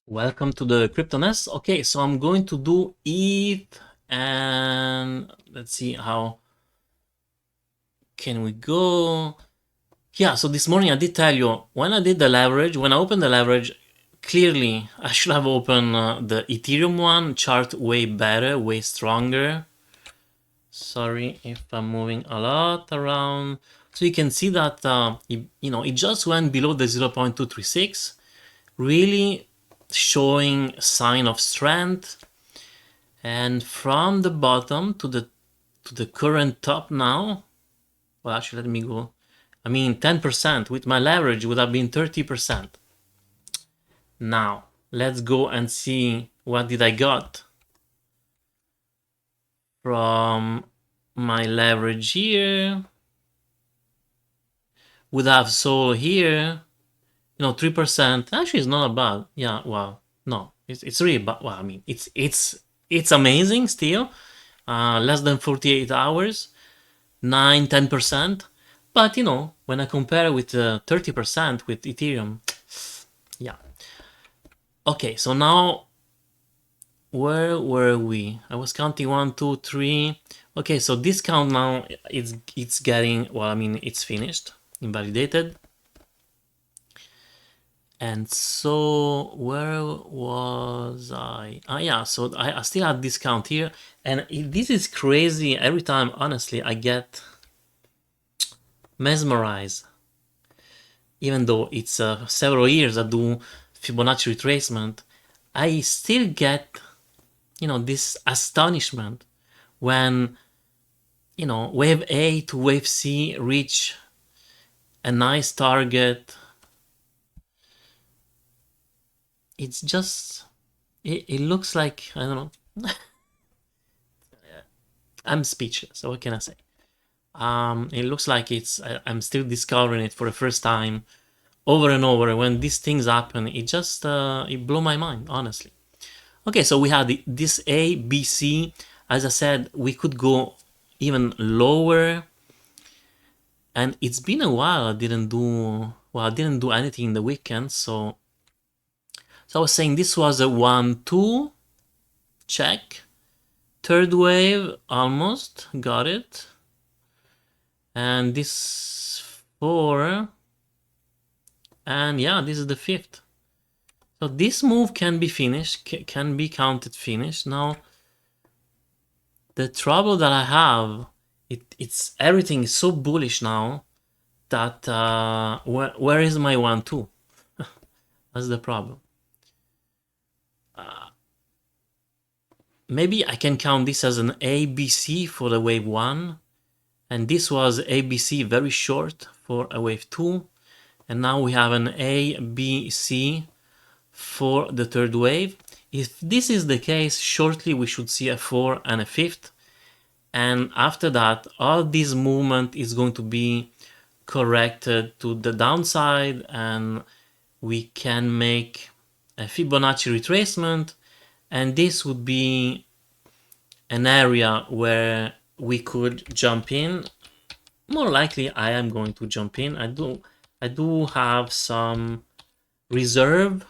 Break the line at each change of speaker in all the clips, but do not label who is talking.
Welcome to the CryptoNest. Okay, so I'm going to do ETH and let's see how can we go. Yeah, so this morning I did tell you when I did the leverage, when I opened the leverage, clearly I should have opened the Ethereum one, chart way better, way stronger. Sorry if I'm moving a lot around. So you can see that it just went below the 0.236, really showing sign of strength. And from the bottom to the current top now, well, actually, let me go. I mean, 10% with my leverage would have been 30%. Now, let's go and see what did I got from my leverage here. Would have sold here, 3%. Actually, it's not bad. Yeah, wow. No, it's really bad. Well, I mean, it's amazing still. Less than 48 hours. 9-10%, but when I compare with 30% with Ethereum, yeah. Okay, so now where were we? I was counting 1, 2, 3. Okay, so this count now it's getting, well, I mean, it's finished, invalidated. And so where was I? Yeah, so I still have this count here, and this is crazy. Every time, honestly, I get mesmerized. Even though it's several years I do Fibonacci retracement, I still get, this astonishment when, wave A to wave C reach a nice target. It's just, it looks like, I don't know. I'm speechless. So what can I say? It looks like I'm still discovering it for the first time over and over. When these things happen, it just it blew my mind, honestly. Okay, so we had this A, B, C. As I said, we could go even lower, and it's been a while I didn't do anything in the weekend. So I was saying this was a 1-2 check, third wave almost got it, and this 4, and yeah, this is the 5th. So this move can be finished, can be counted finished. Now, the trouble that I have, it's everything is so bullish now that where is my 1-2? That's the problem. Maybe I can count this as an ABC for the wave 1, and this was ABC very short for a wave 2, and now we have an ABC for the third wave. If this is the case, shortly we should see a 4 and a 5th, and after that all this movement is going to be corrected to the downside, and we can make a Fibonacci retracement, and this would be an area where we could jump in. More likely I am going to jump in. I do have some reserve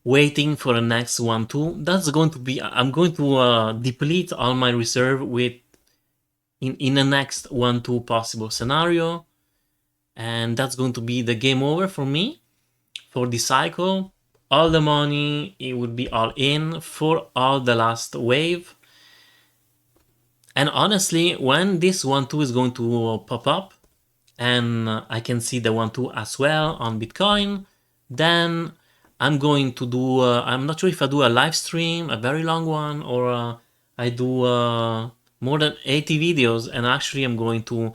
waiting for the next 1-2. That's going to be, I'm going to deplete all my reserve with in the next 1-2 possible scenario, and that's going to be the game over for me for this cycle. All the money, it would be all in for all the last wave. And honestly, when this 1-2 is going to pop up, and I can see the 1-2 as well on Bitcoin, then I'm going to do, I'm not sure if I do a live stream, a very long one, or I do more than 80 videos, and actually I'm going to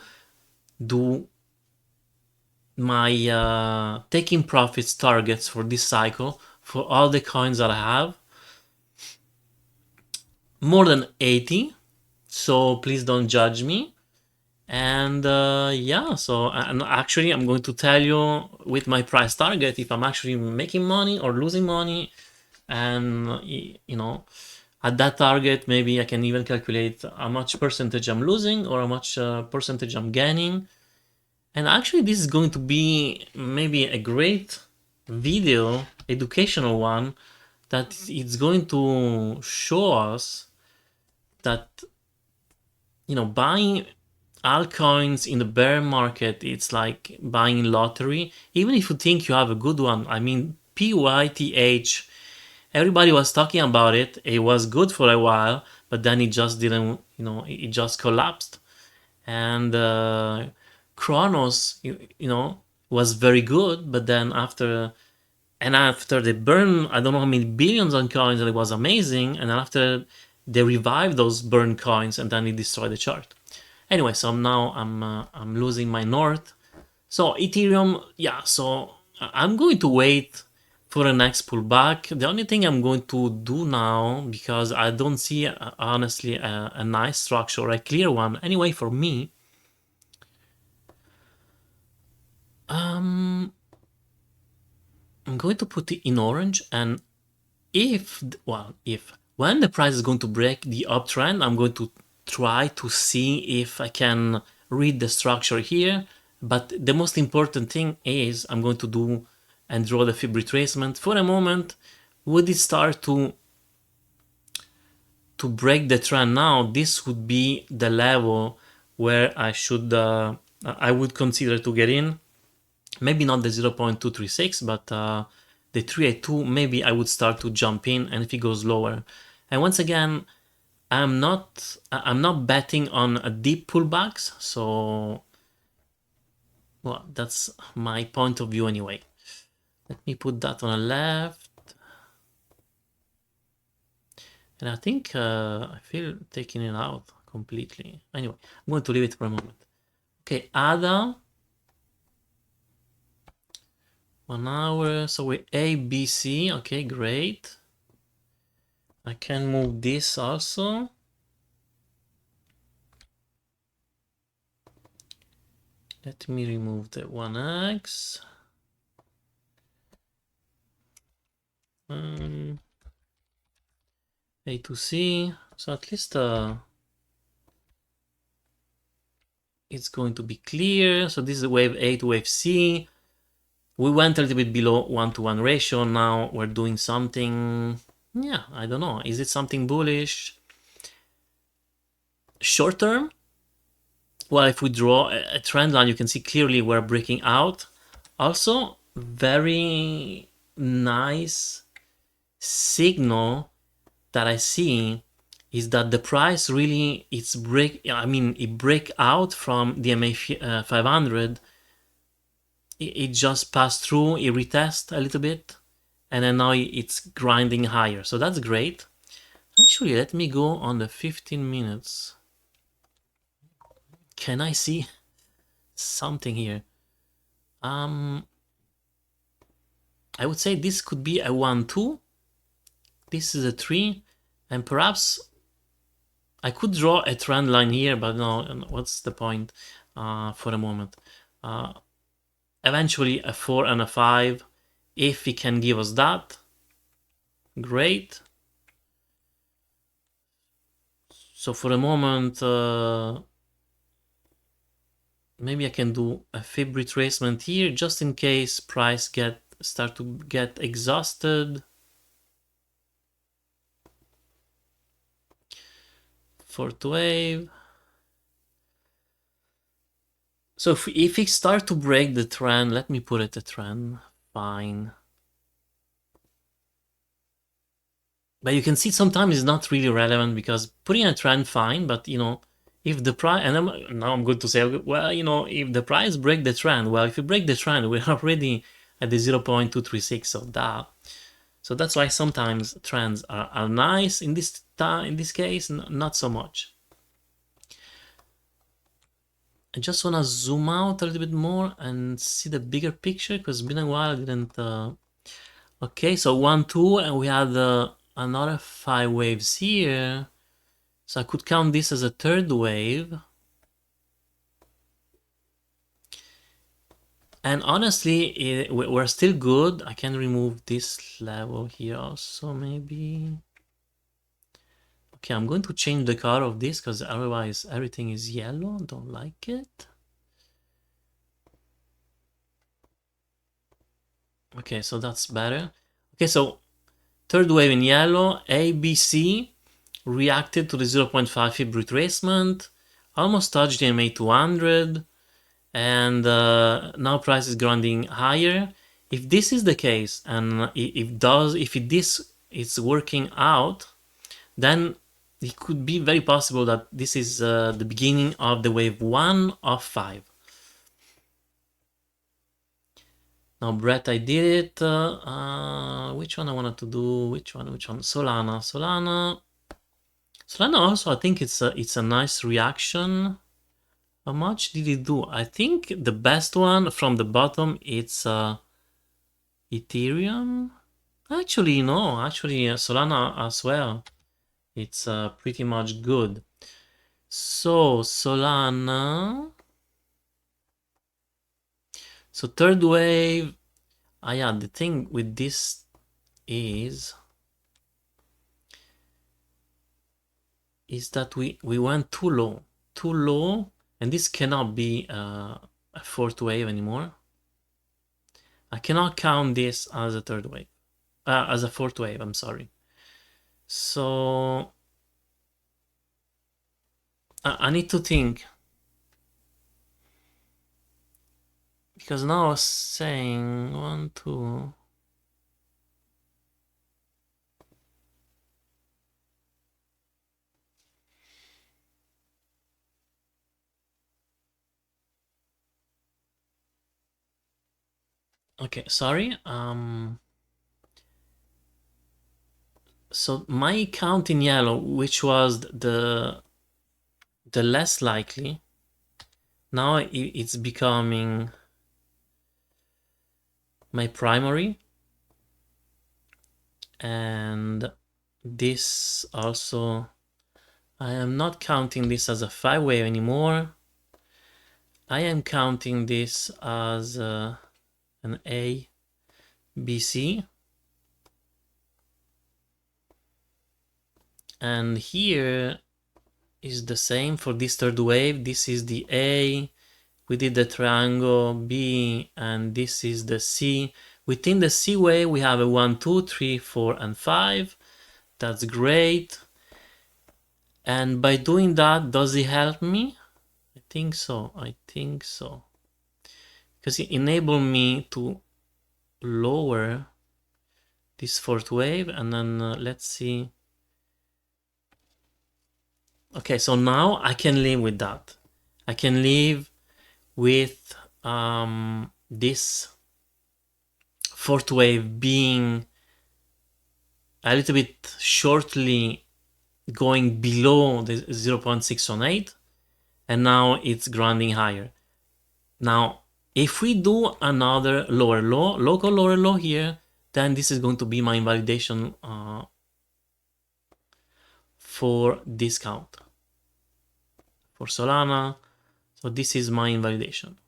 do my taking profits targets for this cycle for all the coins that I have. More than 80, so please don't judge me. And yeah, so and actually I'm going to tell you with my price target if I'm actually making money or losing money, and at that target maybe I can even calculate how much percentage I'm losing or how much percentage I'm gaining. And actually this is going to be maybe a great video, educational one, that it's going to show us that, you know, buying altcoins in the bear market, it's like buying lottery. Even if you think you have a good one, I mean, PYTH, everybody was talking about it. It was good for a while, but then it just didn't, you know, it just collapsed. And Kronos, you know, was very good, but then after they burned, I don't know how many billions on coins, and it was amazing. And then after they revived those burned coins, and then it destroyed the chart. Anyway, so now I'm losing my north. So Ethereum, yeah. So I'm going to wait for the next pullback. The only thing I'm going to do now, because I don't see honestly a nice structure, a clear one. Anyway, for me, I'm going to put it in orange, and if when the price is going to break the uptrend, I'm going to try to see if I can read the structure here. But the most important thing is I'm going to do and draw the fib retracement. For a moment, would it start to break the trend now? This would be the level where I would consider to get in. Maybe not the 0.236, but the 382, maybe I would start to jump in, and if it goes lower. And once again, I'm not betting on a deep pullbacks, so well, that's my point of view anyway. Let me put that on the left. And I think I feel taking it out completely. Anyway, I'm going to leave it for a moment. Okay, ADA. 1 hour, so we're A, B, C. Okay, great. I can move this also. Let me remove the 1x. A to C. So at least it's going to be clear. So this is wave A to wave C. We went a little bit below 1-to-1 ratio. Now we're doing something. Yeah, I don't know. Is it something bullish? Short term? Well, if we draw a trend line, you can see clearly we're breaking out. Also, very nice signal that I see is that the price really it break out from the MA 500. It just passed through, it retest a little bit, and then now it's grinding higher. So that's great. Actually, let me go on the 15 minutes. Can I see something here? I would say this could be a 1-2. This is a 3, and perhaps I could draw a trend line here, but no, what's the point for a moment? Eventually a 4 and a 5, if he can give us that, great. So for a moment, maybe I can do a fib retracement here, just in case price start to get exhausted. Fourth wave. So if it start to break the trend, let me put it a trend, fine. But you can see sometimes it's not really relevant, because putting a trend, fine, but you know, if the price, and now I'm going to say, well, you know, if the price break the trend, well, if you break the trend, we're already at the 0.236 of that. So that's why sometimes trends are nice. In this case, not so much. I just want to zoom out a little bit more and see the bigger picture, because it's been a while I didn't. Okay, so 1, 2, and we had another 5 waves here. So I could count this as a third wave. And honestly, we're still good. I can remove this level here also, maybe. Okay, I'm going to change the color of this, because otherwise everything is yellow. Don't like it. Okay, so that's better. Okay, so third wave in yellow, ABC reacted to the 0.5 fib retracement, almost touched the MA 200, and now price is grinding higher. If this is the case, and if this is working out, then it could be very possible that this is the beginning of the wave 1 of 5. Now, Brett, I did it. Which one I wanted to do? Which one? Solana. Solana also, I think it's a nice reaction. How much did it do? I think the best one from the bottom, it's Ethereum. Actually, no. Actually, Solana as well. It's pretty much good. So, Solana. So, third wave. Yeah, the thing with this is that we went too low, and this cannot be a fourth wave anymore. I cannot count this as a third wave, as a fourth wave, I'm sorry. So I need to think, because now I was saying 1, 2. Okay, sorry. So my count in yellow, which was the less likely, now it's becoming my primary, and this also, I am not counting this as a 5 wave anymore. I am counting this as an A, B, C. And here is the same for this third wave. This is the A. We did the triangle B, and this is the C. Within the C wave, we have a 1, 2, 3, 4, and 5. That's great. And by doing that, does it help me? I think so. Because it enabled me to lower this fourth wave, and then let's see. Okay, so now I can live with that. I can live with this fourth wave being a little bit shortly going below the 0.618, and now it's grinding higher. Now, if we do another lower low, local lower low here, then this is going to be my invalidation for discount for Solana. So this is my invalidation.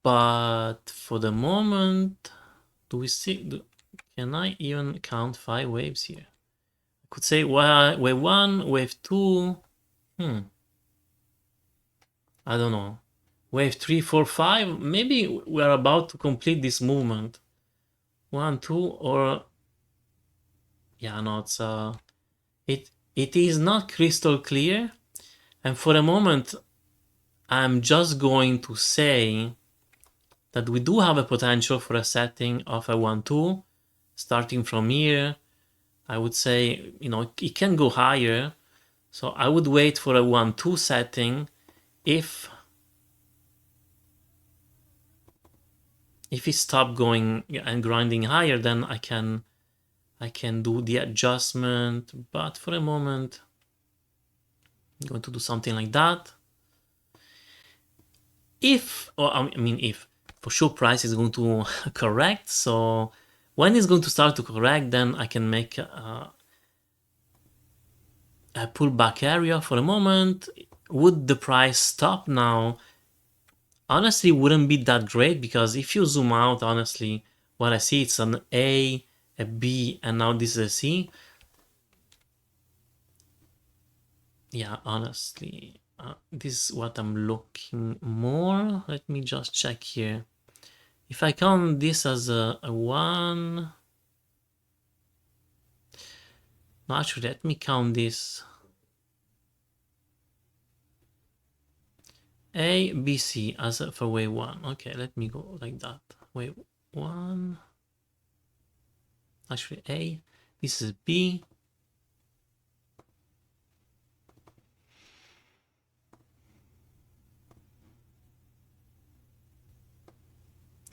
But for the moment, do we see? Can I even count 5 waves here? I could say wave 1, wave 2. I don't know. Wave 3, 4, 5. Maybe we are about to complete this movement. 1, 2, or yeah, no, it's it is not crystal clear. And for a moment, I'm just going to say that we do have a potential for a setting of a 1, 2, starting from here. I would say, it can go higher. So I would wait for a 1, 2 setting. If it stops going and grinding higher, then I can do the adjustment. But for a moment, I'm going to do something like that. If for sure price is going to correct. So when it's going to start to correct, then I can make a pullback area for a moment. Would the price stop now? Honestly, wouldn't be that great, because if you zoom out, honestly, what I see, it's an A, a B, and now this is a C. Yeah, honestly, This is what I'm looking more. Let me just check here. If I count this as a 1, no, actually, let me count this A, B, C as for wave 1. Okay, let me go like that. Wave 1. Actually, A. This is B.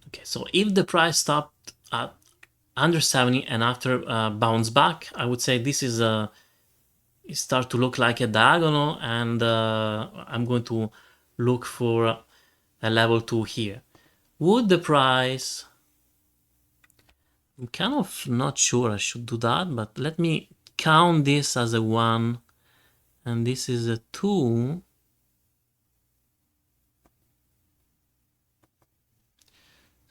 Okay, so if the price stopped at under 70 and after bounce back, I would say this is it start to look like a diagonal, and I'm going to look for a level 2 here. Would the price, I'm kind of not sure I should do that, but let me count this as a 1 and this is a 2.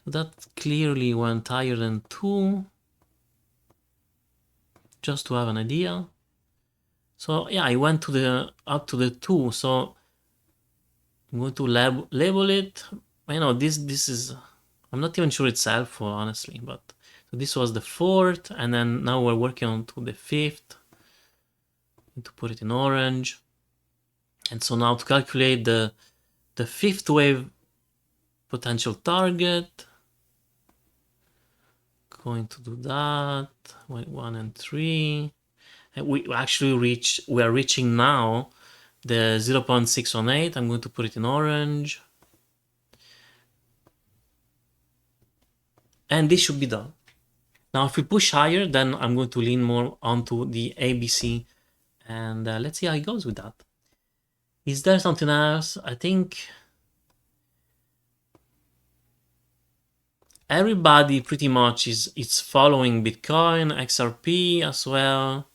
So that clearly went higher than 2, just to have an idea. So yeah, I went to the up to the 2, so I'm going to label it. You know, this is, I'm not even sure it's helpful, honestly, but so this was the 4th, and then now we're working on to the 5th. Need to put it in orange. And so now to calculate the 5th wave potential target, going to do that. 1 and 3. And we are reaching now the 0.618. I'm going to put it in orange. And this should be done. Now, if we push higher, then I'm going to lean more onto the ABC, and let's see how it goes with that. Is there something else? I think everybody pretty much is following Bitcoin, XRP as well.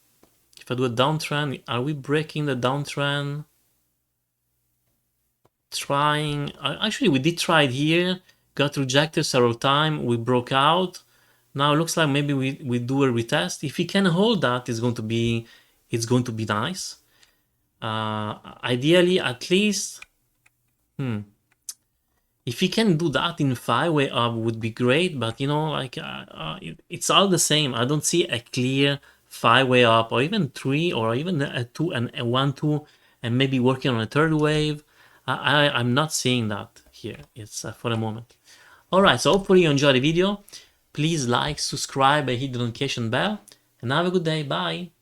If I do a downtrend, are we breaking the downtrend? Trying. Actually, we did try it here, got rejected several times. We broke out. Now it looks like maybe we do a retest. If we can hold that, it's going to be nice. Ideally, at least, if we can do that in 5-way up, would be great. But you know, like it's all the same. I don't see a clear 5-way up, or even 3, or even a 2 and a 1, 2, and maybe working on a 3rd wave. I'm not seeing that here. It's for the moment. All right. So hopefully you enjoyed the video. Please like, subscribe, and hit the notification bell. And have a good day. Bye.